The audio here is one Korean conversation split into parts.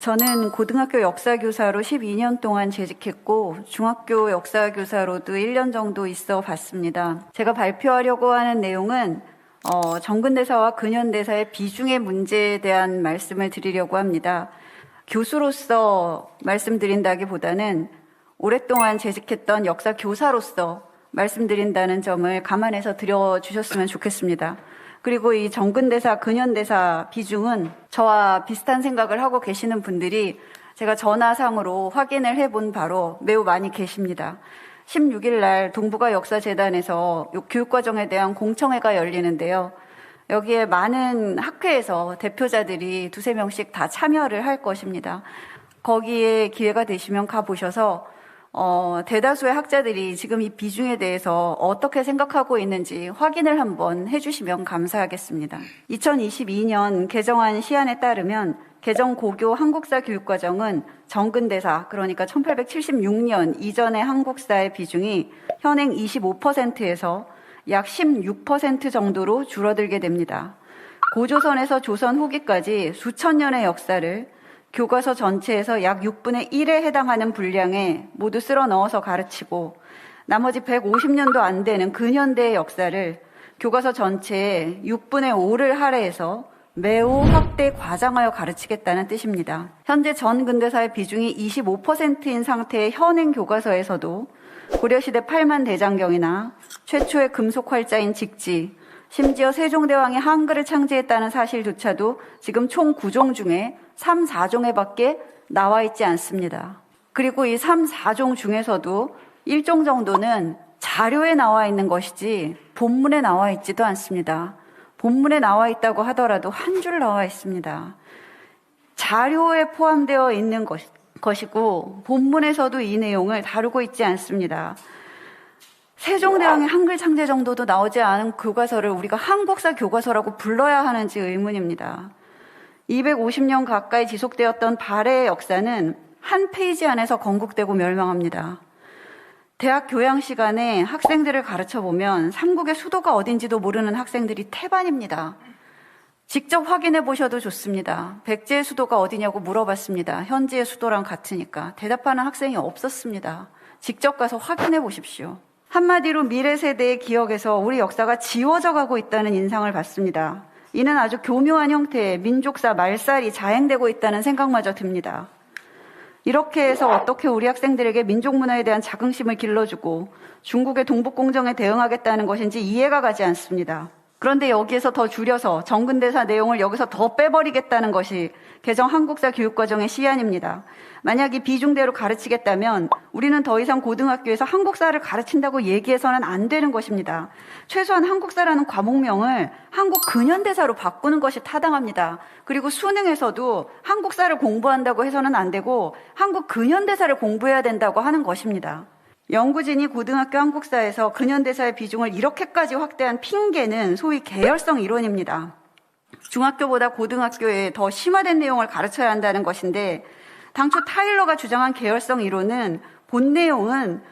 저는 고등학교 역사교사로 12년 동안 재직했고 중학교 역사교사로도 1년 정도 있어 봤습니다. 제가 발표하려고 하는 내용은 정근대사와 근현대사의 비중의 문제에 대한 말씀을 드리려고 합니다. 교수로서 말씀드린다기보다는 오랫동안 재직했던 역사교사로서 말씀드린다는 점을 감안해서 드려주셨으면 좋겠습니다. 그리고 이 정근대사, 근현대사 비중은 저와 비슷한 생각을 하고 계시는 분들이 제가 전화상으로 확인을 해본 바로 매우 많이 계십니다. 16일 날 동북아 역사재단에서 교육과정에 대한 공청회가 열리는데요. 여기에 많은 학회에서 대표자들이 2-3명씩 다 참여를 할 것입니다. 거기에 기회가 되시면 가보셔서 대다수의 학자들이 지금 이 비중에 대해서 어떻게 생각하고 있는지 확인을 한번 해주시면 감사하겠습니다. 2022년 개정안 시안에 따르면 개정 고교 한국사 교육과정은 정근대사, 그러니까 1876년 이전의 한국사의 비중이 현행 25%에서 약 16% 정도로 줄어들게 됩니다. 고조선에서 조선 후기까지 수천 년의 역사를 교과서 전체에서 약 6분의 1에 해당하는 분량에 모두 쓸어 넣어서 가르치고 나머지 150년도 안 되는 근현대의 역사를 교과서 전체에 6분의 5를 할애해서 매우 확대 과장하여 가르치겠다는 뜻입니다. 현재 전근대사의 비중이 25%인 상태의 현행 교과서에서도 고려시대 팔만대장경이나 최초의 금속활자인 직지, 심지어 세종대왕이 한글을 창제했다는 사실조차도 지금 총 9종 중에 3, 4종에 밖에 나와 있지 않습니다. 그리고 이 3, 4종 중에서도 1종 정도는 자료에 나와 있는 것이지 본문에 나와 있지도 않습니다. 본문에 나와 있다고 하더라도 한 줄 나와 있습니다. 자료에 포함되어 있는 것이고 본문에서도 이 내용을 다루고 있지 않습니다. 세종대왕의 한글 창제 정도도 나오지 않은 교과서를 우리가 한국사 교과서라고 불러야 하는지 의문입니다. 250년 가까이 지속되었던 발해의 역사는 한 페이지 안에서 건국되고 멸망합니다. 대학 교양 시간에 학생들을 가르쳐보면 삼국의 수도가 어딘지도 모르는 학생들이 태반입니다. 직접 확인해 보셔도 좋습니다. 백제의 수도가 어디냐고 물어봤습니다. 현지의 수도랑 같으니까. 대답하는 학생이 없었습니다. 직접 가서 확인해 보십시오. 한마디로 미래 세대의 기억에서 우리 역사가 지워져 가고 있다는 인상을 받습니다. 이는 아주 교묘한 형태의 민족사 말살이 자행되고 있다는 생각마저 듭니다. 이렇게 해서 어떻게 우리 학생들에게 민족 문화에 대한 자긍심을 길러주고 중국의 동북공정에 대응하겠다는 것인지 이해가 가지 않습니다. 그런데 여기에서 더 줄여서 정근대사 내용을 여기서 더 빼버리겠다는 것이 개정 한국사 교육과정의 시안입니다. 만약 이 비중대로 가르치겠다면 우리는 더 이상 고등학교에서 한국사를 가르친다고 얘기해서는 안 되는 것입니다. 최소한 한국사라는 과목명을 한국 근현대사로 바꾸는 것이 타당합니다. 그리고 수능에서도 한국사를 공부한다고 해서는 안 되고 한국 근현대사를 공부해야 된다고 하는 것입니다. 연구진이 고등학교 한국사에서 근현대사의 비중을 이렇게까지 확대한 핑계는 소위 계열성 이론입니다. 중학교보다 고등학교에 더 심화된 내용을 가르쳐야 한다는 것인데 당초 타일러가 주장한 계열성 이론은 본 내용은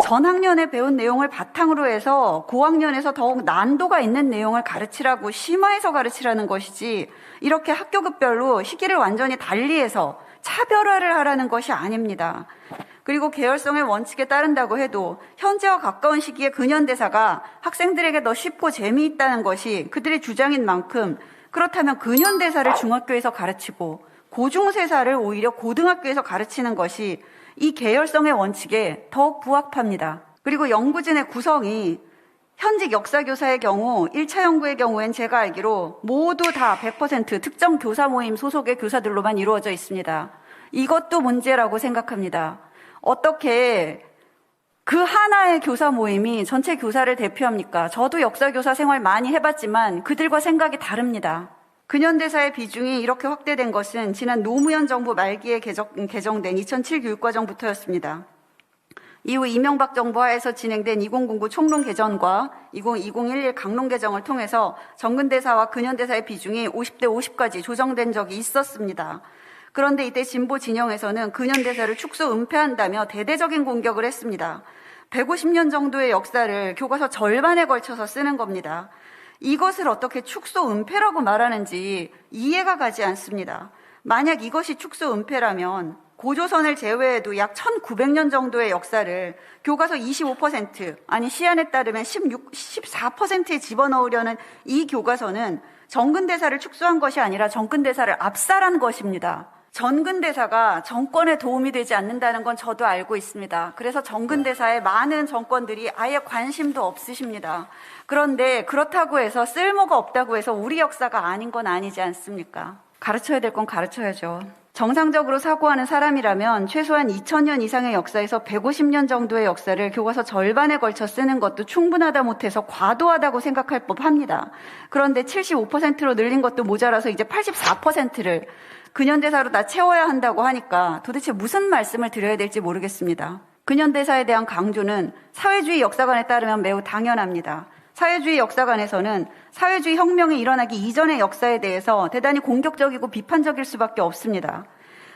전학년에 배운 내용을 바탕으로 해서 고학년에서 더욱 난도가 있는 내용을 가르치라고 심화해서 가르치라는 것이지 이렇게 학교급별로 시기를 완전히 달리해서 차별화를 하라는 것이 아닙니다. 그리고 계열성의 원칙에 따른다고 해도 현재와 가까운 시기의 근현대사가 학생들에게 더 쉽고 재미있다는 것이 그들의 주장인 만큼 그렇다면 근현대사를 중학교에서 가르치고 고중세사를 오히려 고등학교에서 가르치는 것이 이 계열성의 원칙에 더욱 부합합니다. 그리고 연구진의 구성이 현직 역사교사의 경우 1차 연구의 경우엔 제가 알기로 모두 다 100% 특정 교사 모임 소속의 교사들로만 이루어져 있습니다. 이것도 문제라고 생각합니다. 어떻게 그 하나의 교사 모임이 전체 교사를 대표합니까? 저도 역사교사 생활 많이 해봤지만 그들과 생각이 다릅니다. 근현대사의 비중이 이렇게 확대된 것은 지난 노무현 정부 말기에 개정된 2007 교육과정부터였습니다. 이후 이명박 정부 하에서 진행된 2009 총론 개정과 2011 강론 개정을 통해서 정근대사와 근현대사의 비중이 50대 50까지 조정된 적이 있었습니다. 그런데 이때 진보 진영에서는 근현대사를 축소 은폐한다며 대대적인 공격을 했습니다. 150년 정도의 역사를 교과서 절반에 걸쳐서 쓰는 겁니다. 이것을 어떻게 축소 은폐라고 말하는지 이해가 가지 않습니다. 만약 이것이 축소 은폐라면 고조선을 제외해도 약 1900년 정도의 역사를 교과서 25%, 아니 시안에 따르면 14%에 집어넣으려는 이 교과서는 정근대사를 축소한 것이 아니라 정근대사를 압살한 것입니다. 정근대사가 정권에 도움이 되지 않는다는 건 저도 알고 있습니다. 그래서 정근대사에 많은 정권들이 아예 관심도 없으십니다. 그런데 그렇다고 해서 쓸모가 없다고 해서 우리 역사가 아닌 건 아니지 않습니까? 가르쳐야 될 건 가르쳐야죠. 정상적으로 사고하는 사람이라면 최소한 2000년 이상의 역사에서 150년 정도의 역사를 교과서 절반에 걸쳐 쓰는 것도 충분하다 못해서 과도하다고 생각할 법합니다. 그런데 75%로 늘린 것도 모자라서 이제 84%를 근현대사로 다 채워야 한다고 하니까 도대체 무슨 말씀을 드려야 될지 모르겠습니다. 근현대사에 대한 강조는 사회주의 역사관에 따르면 매우 당연합니다. 사회주의 역사관에서는 사회주의 혁명이 일어나기 이전의 역사에 대해서 대단히 공격적이고 비판적일 수밖에 없습니다.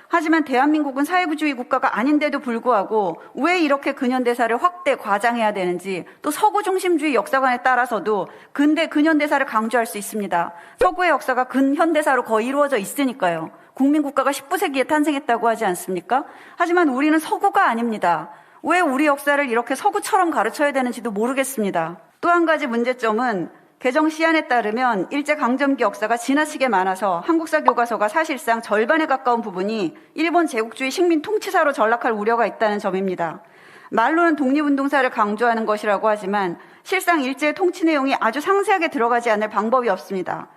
하지만 대한민국은 사회주의 국가가 아닌데도 불구하고 왜 이렇게 근현대사를 확대 과장해야 되는지, 또 서구 중심주의 역사관에 따라서도 근대 근현대사를 강조할 수 있습니다. 서구의 역사가 근현대사로 거의 이루어져 있으니까요. 국민국가가 19세기에 탄생했다고 하지 않습니까? 하지만 우리는 서구가 아닙니다. 왜 우리 역사를 이렇게 서구처럼 가르쳐야 되는지도 모르겠습니다. 또 한 가지 문제점은 개정 시안에 따르면 일제강점기 역사가 지나치게 많아서 한국사 교과서가 사실상 절반에 가까운 부분이 일본 제국주의 식민 통치사로 전락할 우려가 있다는 점입니다. 말로는 독립운동사를 강조하는 것이라고 하지만 실상 일제의 통치 내용이 아주 상세하게 들어가지 않을 방법이 없습니다.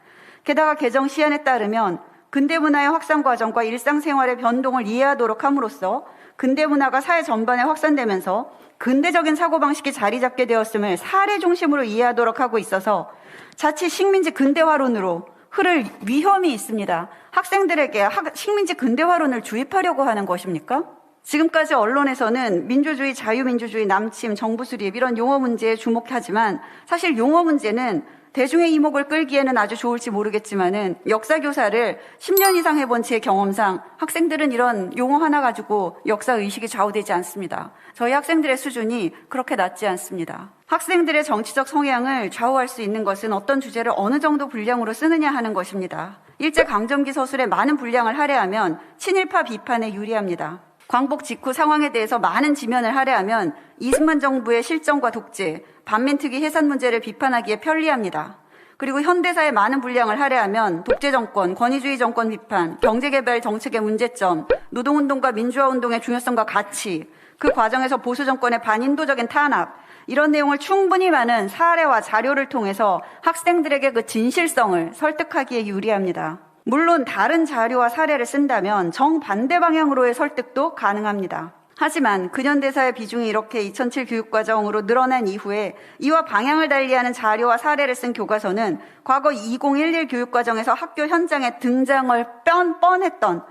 게다가 개정 시안에 따르면 근대문화의 확산 과정과 일상생활의 변동을 이해하도록 함으로써 근대문화가 사회 전반에 확산되면서 근대적인 사고방식이 자리 잡게 되었음을 사례 중심으로 이해하도록 하고 있어서 자칫 식민지 근대화론으로 흐를 위험이 있습니다. 학생들에게 식민지 근대화론을 주입하려고 하는 것입니까? 지금까지 언론에서는 민주주의, 자유민주주의, 남침, 정부 수립 이런 용어 문제에 주목하지만 사실 용어 문제는 대중의 이목을 끌기에는 아주 좋을지 모르겠지만은 역사교사를 10년 이상 해본 제 경험상 학생들은 이런 용어 하나 가지고 역사의식이 좌우되지 않습니다. 저희 학생들의 수준이 그렇게 낮지 않습니다. 학생들의 정치적 성향을 좌우할 수 있는 것은 어떤 주제를 어느 정도 분량으로 쓰느냐 하는 것입니다. 일제강점기 서술에 많은 분량을 할애하면 친일파 비판에 유리합니다. 광복 직후 상황에 대해서 많은 지면을 할애하면 이승만 정부의 실정과 독재, 반민특위 해산 문제를 비판하기에 편리합니다. 그리고 현대사의 많은 분량을 할애하면 독재 정권, 권위주의 정권 비판, 경제개발 정책의 문제점, 노동운동과 민주화운동의 중요성과 가치, 그 과정에서 보수 정권의 반인도적인 탄압, 이런 내용을 충분히 많은 사례와 자료를 통해서 학생들에게 그 진실성을 설득하기에 유리합니다. 물론 다른 자료와 사례를 쓴다면 정반대 방향으로의 설득도 가능합니다. 하지만 근현대사의 비중이 이렇게 2007 교육과정으로 늘어난 이후에 이와 방향을 달리하는 자료와 사례를 쓴 교과서는 과거 2011 교육과정에서 학교 현장에 등장을 뻔했던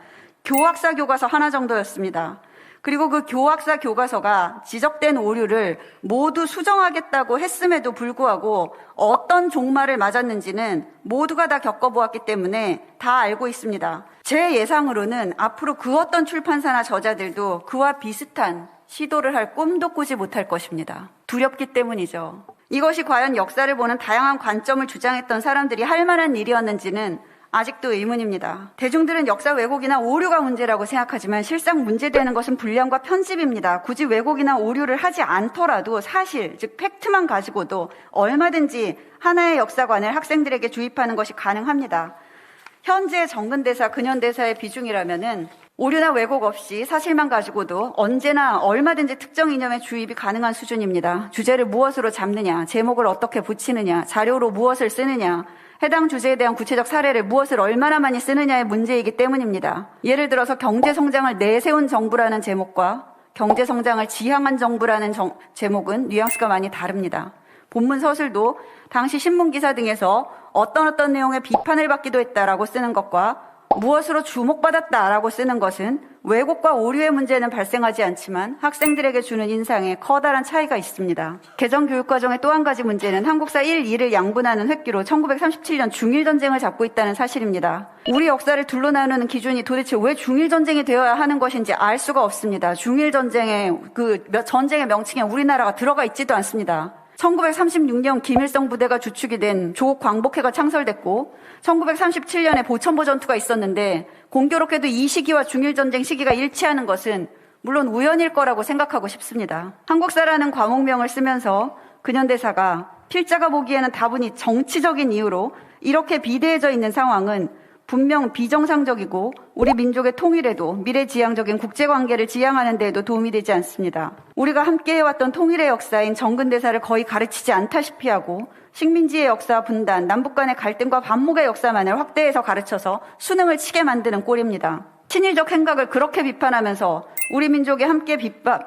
교학사 교과서 하나 정도였습니다. 그리고 그 교학사 교과서가 지적된 오류를 모두 수정하겠다고 했음에도 불구하고 어떤 종말을 맞았는지는 모두가 다 겪어보았기 때문에 다 알고 있습니다. 제 예상으로는 앞으로 그 어떤 출판사나 저자들도 그와 비슷한 시도를 할 꿈도 꾸지 못할 것입니다. 두렵기 때문이죠. 이것이 과연 역사를 보는 다양한 관점을 주장했던 사람들이 할 만한 일이었는지는 아직도 의문입니다. 대중들은 역사 왜곡이나 오류가 문제라고 생각하지만 실상 문제되는 것은 분량과 편집입니다. 굳이 왜곡이나 오류를 하지 않더라도 사실, 즉 팩트만 가지고도 얼마든지 하나의 역사관을 학생들에게 주입하는 것이 가능합니다. 현재 정근대사, 근현대사의 비중이라면은 오류나 왜곡 없이 사실만 가지고도 언제나 얼마든지 특정 이념의 주입이 가능한 수준입니다. 주제를 무엇으로 잡느냐, 제목을 어떻게 붙이느냐, 자료로 무엇을 쓰느냐, 해당 주제에 대한 구체적 사례를 무엇을 얼마나 많이 쓰느냐의 문제이기 때문입니다. 예를 들어서 경제성장을 내세운 정부라는 제목과 경제성장을 지향한 정부라는 제목은 뉘앙스가 많이 다릅니다. 본문 서술도 당시 신문기사 등에서 어떤 내용의 비판을 받기도 했다라고 쓰는 것과 무엇으로 주목받았다라고 쓰는 것은 왜곡과 오류의 문제는 발생하지 않지만 학생들에게 주는 인상에 커다란 차이가 있습니다. 개정 교육과정의 또 한 가지 문제는 한국사 1, 2를 양분하는 획기로 1937년 중일전쟁을 잡고 있다는 사실입니다. 우리 역사를 둘러 나누는 기준이 도대체 왜 중일전쟁이 되어야 하는 것인지 알 수가 없습니다. 중일전쟁의 전쟁의 명칭에 우리나라가 들어가 있지도 않습니다. 1936년 김일성 부대가 주축이 된 조국 광복회가 창설됐고 1937년에 보천보 전투가 있었는데 공교롭게도 이 시기와 중일전쟁 시기가 일치하는 것은 물론 우연일 거라고 생각하고 싶습니다. 한국사라는 과목명을 쓰면서 근현대사가 필자가 보기에는 다분히 정치적인 이유로 이렇게 비대해져 있는 상황은 분명 비정상적이고 우리 민족의 통일에도 미래지향적인 국제관계를 지향하는 데에도 도움이 되지 않습니다. 우리가 함께해왔던 통일의 역사인 정근대사를 거의 가르치지 않다시피 하고 식민지의 역사 분단, 남북 간의 갈등과 반목의 역사만을 확대해서 가르쳐서 수능을 치게 만드는 꼴입니다. 친일적 행각을 그렇게 비판하면서 우리 민족이 함께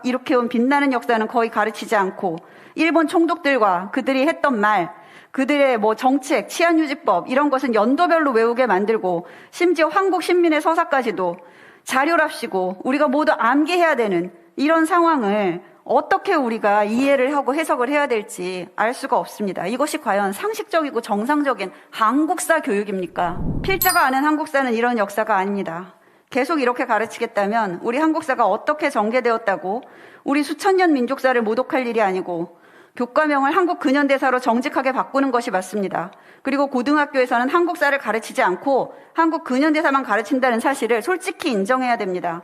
일으켜온 빛나는 역사는 거의 가르치지 않고 일본 총독들과 그들이 했던 말, 그들의 정책, 치안유지법 이런 것은 연도별로 외우게 만들고 심지어 한국 신민의 서사까지도 자료랍시고 우리가 모두 암기해야 되는 이런 상황을 어떻게 우리가 이해를 하고 해석을 해야 될지 알 수가 없습니다. 이것이 과연 상식적이고 정상적인 한국사 교육입니까? 필자가 아는 한국사는 이런 역사가 아닙니다. 계속 이렇게 가르치겠다면 우리 한국사가 어떻게 전개되었다고 우리 수천 년 민족사를 모독할 일이 아니고 교과명을 한국 근현대사로 정직하게 바꾸는 것이 맞습니다. 그리고 고등학교에서는 한국사를 가르치지 않고 한국 근현대사만 가르친다는 사실을 솔직히 인정해야 됩니다.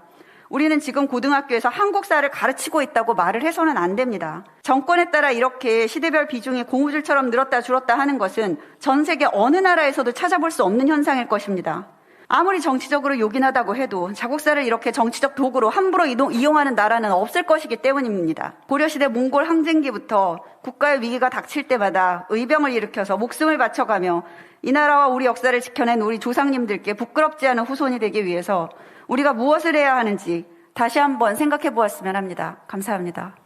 우리는 지금 고등학교에서 한국사를 가르치고 있다고 말을 해서는 안 됩니다. 정권에 따라 이렇게 시대별 비중이 고무줄처럼 늘었다 줄었다 하는 것은 전 세계 어느 나라에서도 찾아볼 수 없는 현상일 것입니다. 아무리 정치적으로 요긴하다고 해도 자국사를 이렇게 정치적 도구로 함부로 이용하는 나라는 없을 것이기 때문입니다. 고려시대 몽골 항쟁기부터 국가의 위기가 닥칠 때마다 의병을 일으켜서 목숨을 바쳐가며 이 나라와 우리 역사를 지켜낸 우리 조상님들께 부끄럽지 않은 후손이 되기 위해서 우리가 무엇을 해야 하는지 다시 한번 생각해 보았으면 합니다. 감사합니다.